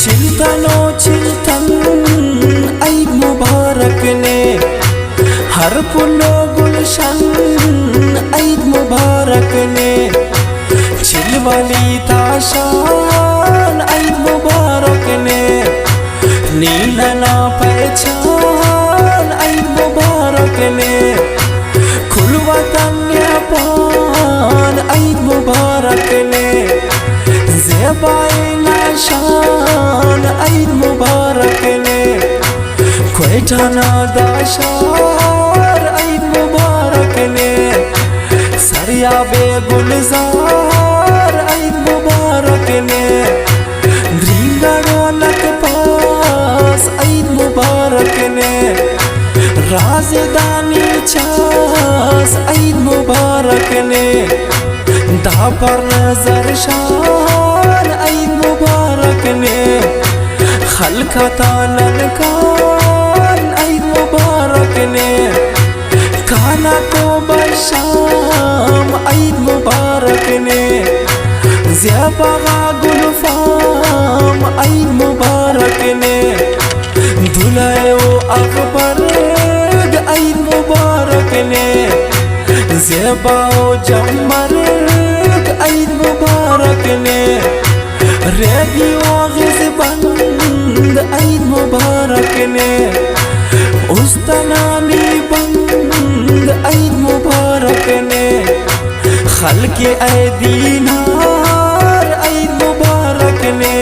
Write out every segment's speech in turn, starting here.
चिल्तनो चिल्तन ईद मुबारक ने हर फूलो गुलशन ईद मुबारक ने चिलवली ताशान ईद मुबारक ने नीलना पहचान ईद मुबारक ने खुलवतन पान ईद मुबारक ने ज़ेबाए शान ईद मुबारक ने क्वेठाना दाशार ईद मुबारक ने सरिया बेगुलजार ईद मुबारक ने द्रींगड़ोलक पास ईद मुबारक ने राज़दानी चास ईद मुबारक ने दापर नजर शान ईद मुबारक ने खलखतानन कान ईद मुबारक ने खाना को बशाम ईद मुबारक ने ज़ेबा गुलफाम ईद मुबारक ने दुलाए वो अकबर ईद मुबारक ने ज़ेबा जमर ईद मुबारक ने रेगी वागिज़ बंद ईद मुबारक ने उस्तनानी बंद ईद मुबारक ने खल्क़े दीनार ईद मुबारक ने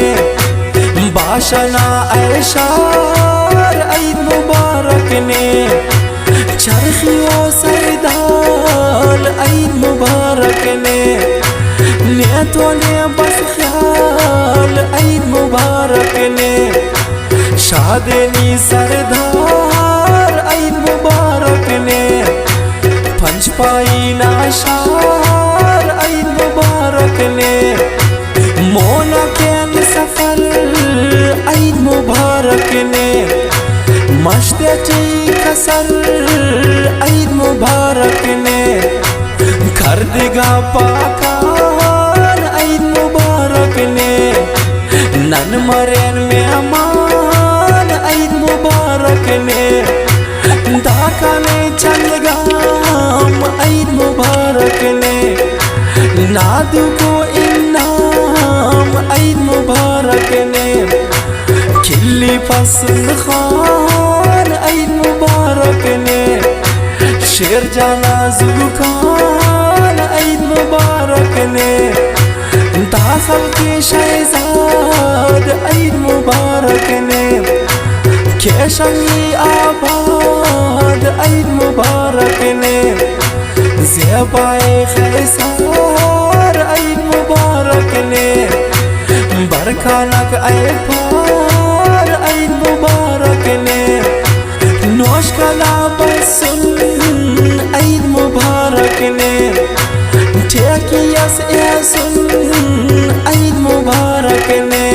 बाशना ऐशार ईद मुबारक ने चरखी व सरदाल ईद मुबारक ने नेतोले बस ख्याल ईद मुबारक ने शादनी सरदार ईद मुबारक ने पंचपाई नाशार ईद मुबारक ने मोना कैन सफर ईद मुबारक ने मश्तची कसर ईद मुबारक ने घर दिगा पाकान ईद मुबारक ने नन मरेन में अमान ईद मुबारक ने दाका ने चलगाम ईद मुबारक ने नादू को इनाम ईद मुबारक ने खिल्ली पसंद खान ईद मुबारक ने शेर जाना जुल्खान ईद मुबारक ने दाखल के शहजाद ईद मुबारक ने केशंगी आबाद ईद मुबारक ने ज़ेबाए खैसार ईद मुबारक ने बरखानक ऐफार ईद मुबारक ने नोश कला बसुन ईद मुबारक ने ठेकियस ऐसुन ईद मुबारक ने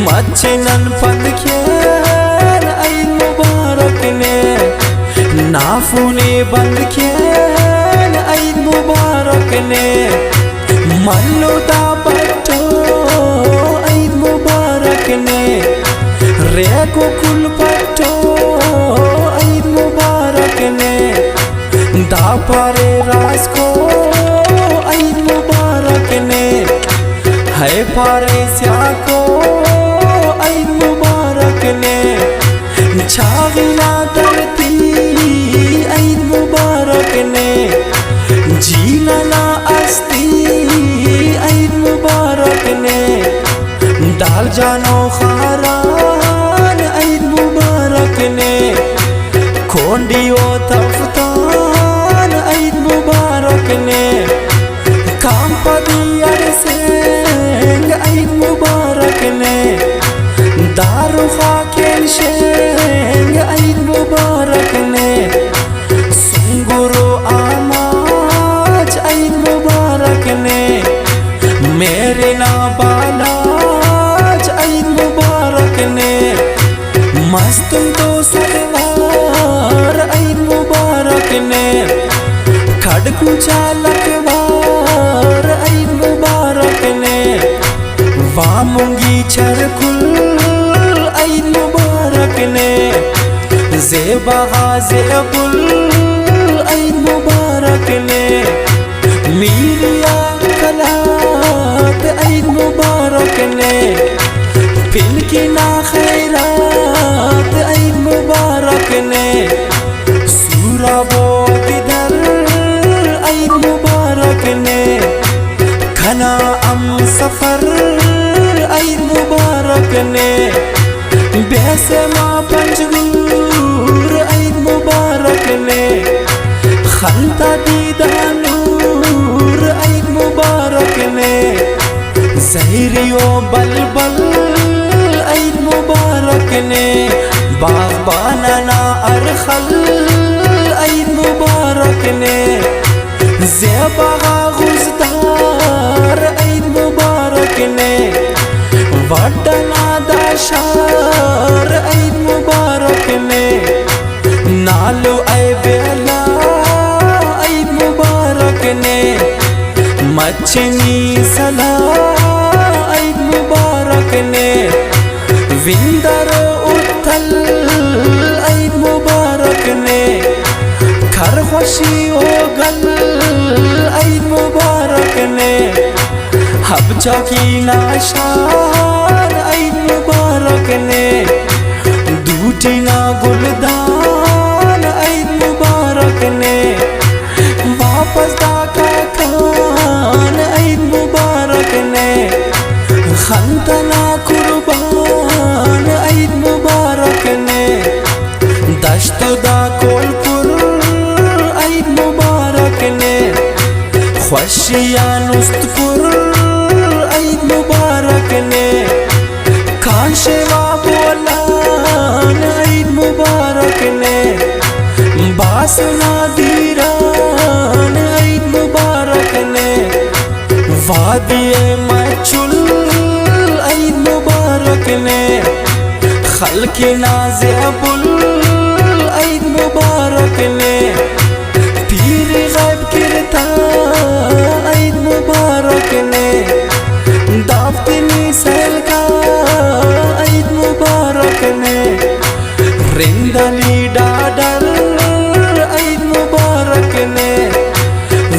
मच्छनन पंदखेन ईद मुबारक ने नाफूने बंदखेन ईद मुबारक ने मल्लुदा बट्टो ईद मुबारक ने रेको कुल पट्टो ईद मुबारक ने दापरे राज को ईद मुबारक ने है पारे को ईद मुबारक ने छागिला धरती ईद मुबारक ने जीलना अस्ती ईद मुबारक ने डाल जानो खारान ईद मुबारक ने खोंडी वो तफ्तान ईद मुबारक ने काम पदी अरसेंग ईद मुबारक ने दारू खाकेल शेंग ईद मुबारक ने सुंगुरु आमाज ईद मुबारक ने मेरे ना बालाज ईद मुबारक ने खड़कू चालक वार ईद मुबारक ने वामुंगी चरकुल ईद मुबारक ने ज़ेबा ज़ेबुल ईद मुबारक ने मीरिया कलात ईद मुबारक ने फिलकी ना खैरात ईद मुबारक ने सूरा बोदिदर ईद मुबारक ने घना अम सफर ईद मुबारक ने बेसमा पंजगूर ईद मुबारक ने खलता दीदानूर ईद मुबारक ने ज़हरियो बलबल ईद मुबारक ने बागबाना अरखल ईद मुबारक ने ज़ेबा गुज़दार ईद मुबारक ने वडना दाशार ईद मुबारक ने नालो ऐ बेला ईद मुबारक ने मचनी सला ईद मुबारक ने विंदर उथल ईद मुबारक ने खरगोशी ओगल ईद मुबारक ने हब चौकी नाशान ईद मुबारक ने दूटी ना गुलदान ईद मुबारक ने वापस दाका खान ईद मुबारक ने खंतना कुर्बान ईद मुबारक ने दश्त दा कोलपुर ईद मुबारक ने खुशियानुस्तपुर ईद मुबारक ने कांशेवा बोलान ईद मुबारक ने बासना दीरान ईद मुबारक ने वादिये मचुल ईद मुबारक ने खल्की नाज़ेबुल ईद मुबारक ने पीर गैब किरता ईद मुबारक ने दाफ्तनी सैलका ईद मुबारक ने रिंदनी डाडर ईद मुबारक ने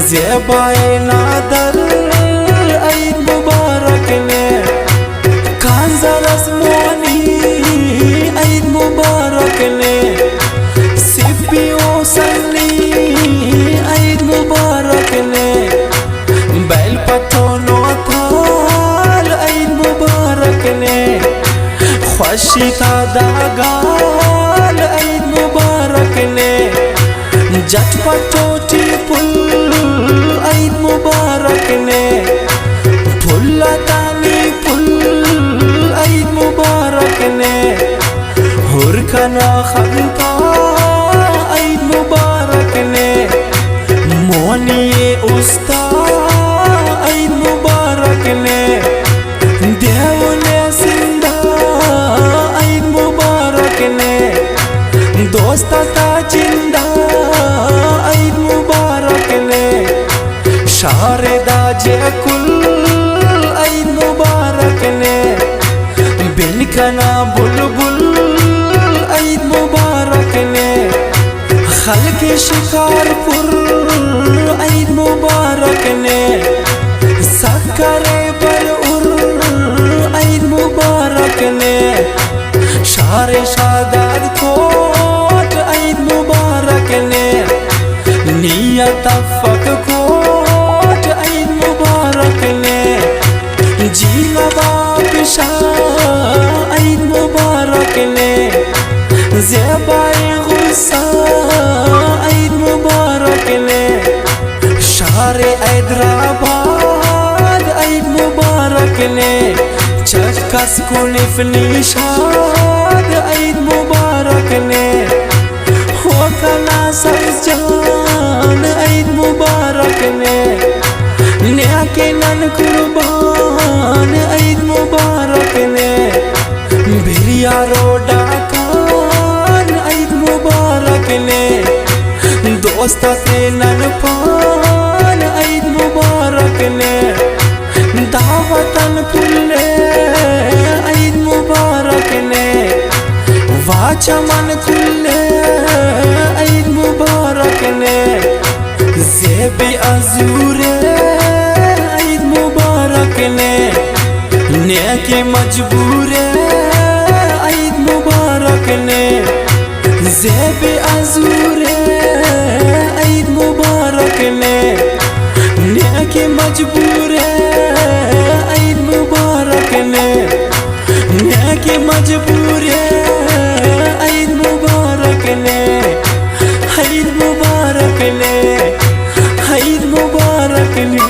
ज़ेबाए नादर ईद मुबारक ने कांज़रस मोनी ईद मुबारक ने सिपियो सन्नी ईद मुबारक ने बैल पथोनो थाल ईद मुबारक ने खुशिता दागाल ईद मुबारक ने जटपटोटी पुल ईद मुबारक ने फुल्लतानी पुल ईद मुबारक ने हुरखना खंता ईद मुबारक ने मोनिये उस्ता ईद मुबारक ने देवने सिंधा ईद मुबारक ने दोस्ता जिंदा ईद मुबारक ने शारदा जेकुल ईद मुबारक ने बिलकना बुलबुल ईद मुबारक ने खल्की शिकारपुर ईद मुबारक ने सक्करे बलउर ईद मुबारक ने शारे शादाद कोट ईद मुबारक ने नियत कोट ईद मुबारक ने जीलबा पिशा ईद मुबारक ने ज़ेबाए गुस्सा ईद मुबारक ने शारे हैदराबाद ईद मुबारक ने चक्कस कुनिफ निशाद ईद मुबारक ने होकना सजान ईद मुबारक ने न्याके नन कुर्बान ईद मुबारक ने बिरिया रोडा खान ईद मुबारक ने दो दोस्ताचे ननपान ईद मुबारक ले दावतन फुल्ले ईद मुबारक ले वाचमन खुल्ले ईद मुबारक ले ज़ेबी अज़ूरे ईद मुबारक ले नेकी मजबूरे ईद मुबारक ले ज़ेबी अज़ूरे ईद मुबारक ले नेकी मजबूरे ईद मुबारक ले नेकी मजबूरे ईद मुबारक ले ईद मुबारक ले ईद मुबारक ले।